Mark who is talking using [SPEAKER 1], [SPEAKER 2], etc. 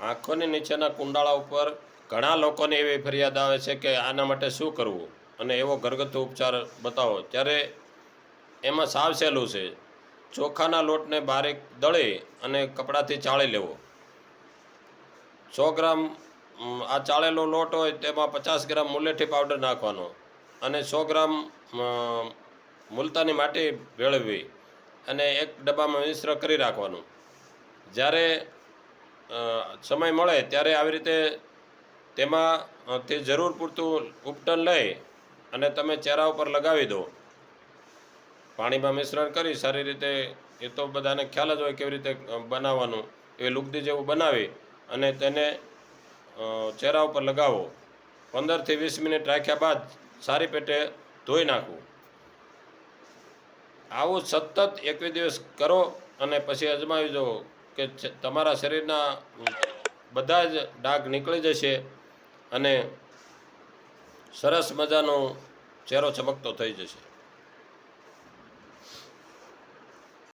[SPEAKER 1] આંખોની નીચેના કુંડાળા ઉપર ઘણા લોકોને એવી ફરિયાદ આવે છે કે આના માટે શું કરવું અને એવો ઘરગથ્થુ ઉપચાર બતાવો. ત્યારે એમાં સાવ સહેલું છે. ચોખાના લોટને બારીક દળી અને કપડાથી ચાળી લેવો. 100 ગ્રામ આ ચાળેલો લોટ હોય તેમાં 50 ગ્રામ મુલેઠી પાવડર નાખવાનો અને 100 ગ્રામ મુલતાની માટી ભેળવવી અને એક ડબ્બામાં મિશ્ર કરી રાખવાનું. જ્યારે સમય મળે ત્યારે આવી રીતે તેમાંથી જરૂર પૂરતું ઉપટન લઈ અને તમે ચહેરા ઉપર લગાવી દો. પાણીમાં મિશ્રણ કરી સારી રીતે, એ તો બધાને ખ્યાલ જ હોય કેવી રીતે બનાવવાનું, એ લુગદી જેવું બનાવી અને તેને ચહેરા ઉપર લગાવો. 15 થી 20 મિનિટ રાખ્યા બાદ સારી પેટે ધોઈ નાખવું. આવું સતત 21 દિવસ કરો અને પછી અજમાવી જુઓ કે તમારા શરીરના બધા જ ડાઘ નીકળી જશે અને સરસ મજાનો ચહેરો ચમકતો થઈ જશે.